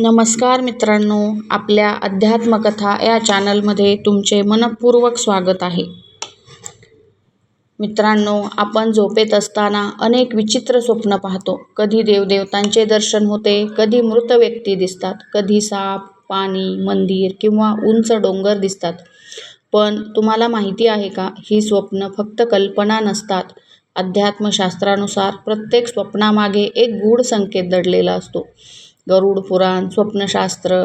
नमस्कार मित्रांनो, आपल्या अध्यात्मकथा या चॅनलमध्ये तुमचे मनःपूर्वक स्वागत आहे. मित्रांनो, आपण झोपेत असताना अनेक विचित्र स्वप्न पाहतो. कधी देवदेवतांचे दर्शन होते, कधी मृत व्यक्ती दिसतात, कधी साप, पाणी, मंदिर किंवा उंच डोंगर दिसतात. पण तुम्हाला माहिती आहे का, ही स्वप्न फक्त कल्पना नसतात. अध्यात्मशास्त्रानुसार प्रत्येक स्वप्नामागे एक गूढ संकेत दडलेला असतो. गरुड पुराण, स्वप्नशास्त्र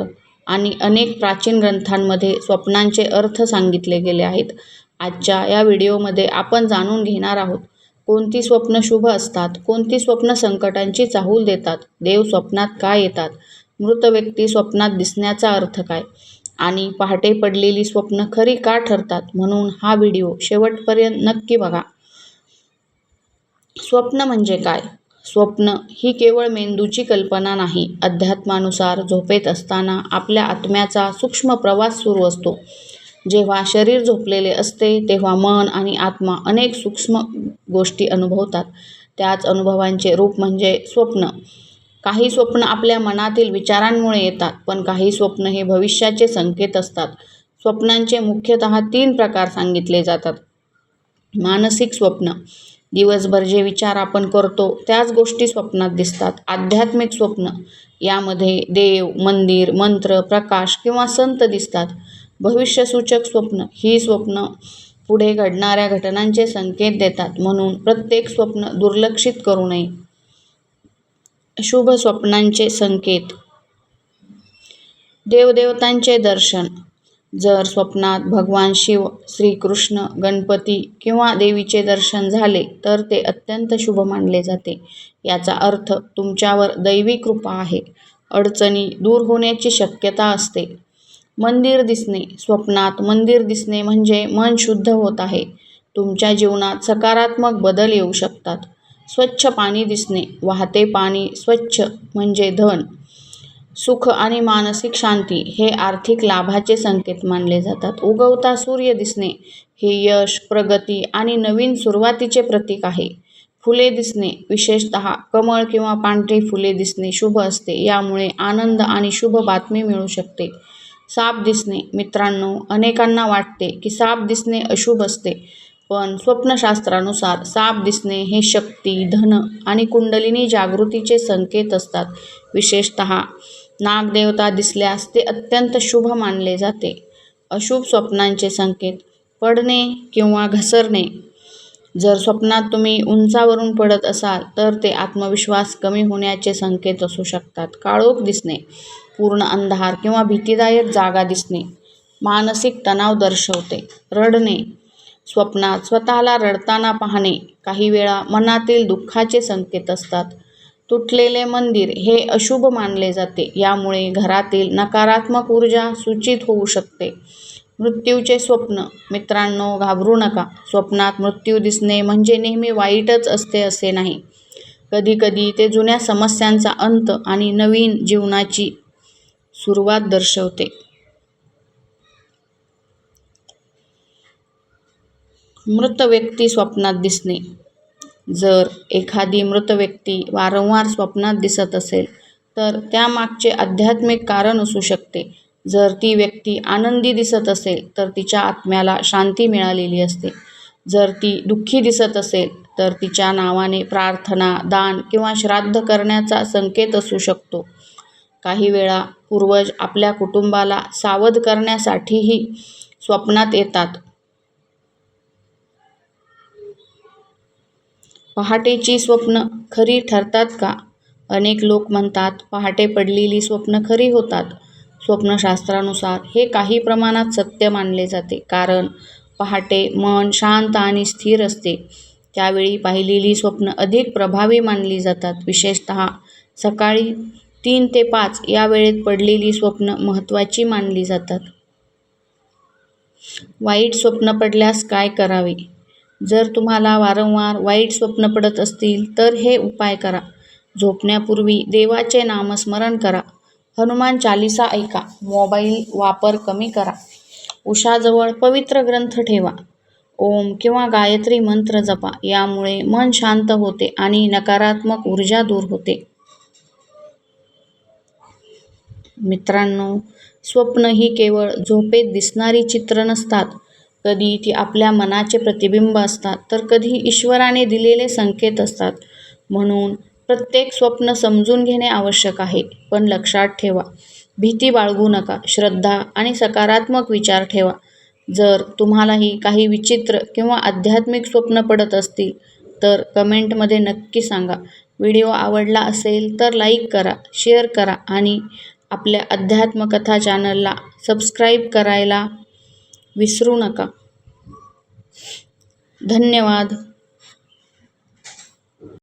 आणि अनेक प्राचीन ग्रंथांमध्ये स्वप्नांचे अर्थ सांगितले गेले आहेत. आजच्या या व्हिडिओमध्ये आपण जाणून घेणार आहोत, कोणती स्वप्न शुभ असतात, कोणती स्वप्न संकटांची चाहूल देतात, देव स्वप्नात का येतात, मृत व्यक्ती स्वप्नात दिसण्याचा अर्थ काय, आणि पहाटे पडलेली स्वप्न खरी का ठरतात. म्हणून हा व्हिडिओ शेवटपर्यंत नक्की बघा. स्वप्न म्हणजे काय? स्वप्न ही केवळ मेंदूची कल्पना नाही. अध्यात्मानुसार झोपेत असताना आपल्या आत्म्याचा सूक्ष्म प्रवास सुरू असतो. जेव्हा शरीर झोपलेले असते तेव्हा मन आणि आत्मा अनेक सूक्ष्म गोष्टी अनुभवतात. त्याच अनुभवांचे रूप म्हणजे स्वप्न. काही स्वप्न आपल्या मनातील विचारांमुळे येतात, पण काही स्वप्न हे भविष्याचे संकेत असतात. स्वप्नांचे मुख्यतः 3 प्रकार सांगितले जातात. मानसिक स्वप्न, दिवसभर जे विचार आपण करतो त्याच गोष्टी स्वप्नात दिसतात. आध्यात्मिक स्वप्न, यामध्ये देव, मंदिर, मंत्र, प्रकाश किंवा संत दिसतात. भविष्यसूचक स्वप्न, ही स्वप्न पुढे घडणाऱ्या घटनांचे संकेत देतात, म्हणून प्रत्येक स्वप्न दुर्लक्षित करू नये. शुभ स्वप्नांचे संकेत. देवदेवतांचे दर्शन, जर स्वप्नात भगवान शिव, श्रीकृष्ण, गणपती किंवा देवीचे दर्शन झाले तर ते अत्यंत शुभ मानले जाते. याचा अर्थ तुमच्यावर दैवी कृपा आहे, अडचणी दूर होण्याची शक्यता असते. मंदिर दिसणे, स्वप्नात मंदिर दिसणे म्हणजे मन शुद्ध होत आहे, तुमच्या जीवनात सकारात्मक बदल येऊ शकतात. स्वच्छ पाणी दिसणे, वाहते पाणी, स्वच्छ म्हणजे धन, सुख आणि मानसिक शांती, हे आर्थिक लाभाचे संकेत मानले जातात. उगवता सूर्य दिसणे, हे यश, प्रगती आणि नवीन सुरुवातीचे प्रतीक आहे. फुले दिसणे, विशेषतः कमळ किंवा पांढरी फुले दिसणे शुभ असते, यामुळे आनंद आणि शुभ बातमी मिळू शकते. साप दिसणे, मित्रांनो, अनेकांना वाटते की साप दिसणे अशुभ असते, पण स्वप्नशास्त्रानुसार साप दिसणे हे शक्ती, धन आणि कुंडलिनी जागृतीचे संकेत असतात. विशेषतः नागदेवता दिसल्यास ते अत्यंत शुभ मानले जाते. अशुभ स्वप्नांचे संकेत. पडणे किंवा घसरणे, जर स्वप्नात तुम्ही उंचावरून पडत असाल तर ते आत्मविश्वास कमी होण्याचे संकेत असू शकतात. काळोख दिसणे, पूर्ण अंधार किंवा भीतीदायक जागा दिसणे मानसिक तणाव दर्शवते. रडणे, स्वप्नात स्वतःला रडताना पाहणे काही वेळा मनातील दुःखाचे संकेत असतात. तुटलेले मंदिर हे अशुभ मानले जाते, यामुळे घरातील नकारात्मक ऊर्जा सूचित होऊ शकते. मृत्यूचे स्वप्न, मित्रांनो, घाबरू नका. स्वप्नात मृत्यू दिसणे म्हणजे नेहमी वाईटच असते असे नाही. कधीकधी ते जुन्या समस्यांचा अंत आणि नवीन जीवनाची सुरुवात दर्शवते. मृत व्यक्ती स्वप्नात दिसणे, जर एखादी मृत व्यक्ती वारंवार स्वप्नात दिसत असेल तर त्यामागचे आध्यात्मिक कारण असू शकते. जर ती व्यक्ती आनंदी दिसत असेल तर तिच्या आत्म्याला शांती मिळालेली असते. जर ती दुःखी दिसत असेल तर तिच्या नावाने प्रार्थना, दान किंवा श्राद्ध करण्याचा संकेत असू शकतो. काही वेळा पूर्वज आपल्या कुटुंबाला सावध करण्यासाठीही स्वप्नात येतात. पहाटेची स्वप्न खरी ठरतात का? अनेक लोक म्हणतात पहाटे पडलेली स्वप्न खरी होतात. स्वप्नशास्त्रानुसार हे काही प्रमाणात सत्य मानले जाते, कारण पहाटे मन शांत आणि स्थिर असते. त्यावेळी पाहिलेली स्वप्न अधिक प्रभावी मानली जातात. विशेषतः सकाळी 3 ते 5 या वेळेत पडलेली स्वप्न महत्त्वाची मानली जातात. वाईट स्वप्न पडल्यास काय करावे? जर तुम्हाला वारंवार वाईट स्वप्न पडत असतील तर हे उपाय करा. झोपण्यापूर्वी देवाचे नामस्मरण करा. हनुमान चालीसा ऐका. मोबाईल वापर कमी करा. उशाजवळ पवित्र ग्रंथ ठेवा. ओम किंवा गायत्री मंत्र जपा. यामुळे मन शांत होते आणि नकारात्मक ऊर्जा दूर होते. मित्रांनो, स्वप्न ही केवळ झोपेत दिसणारी चित्र नसतात. कधी ती आपल्या मनाचे प्रतिबिंब असतात, तर कधी ईश्वराने दिलेले संकेत असतात. म्हणून प्रत्येक स्वप्न समजून घेणे आवश्यक आहे. पण लक्षात ठेवा, भीती बाळगू नका. श्रद्धा आणि सकारात्मक विचार ठेवा. जर तुम्हालाही काही विचित्र किंवा आध्यात्मिक स्वप्न पडत असतील, तर कमेंटमध्ये नक्की सांगा. व्हिडिओ आवडला असेल तर लाईक करा, शेअर करा आणि आपल्या अध्यात्मकथा चॅनलला सबस्क्राईब करायला विसरू नका. धन्यवाद.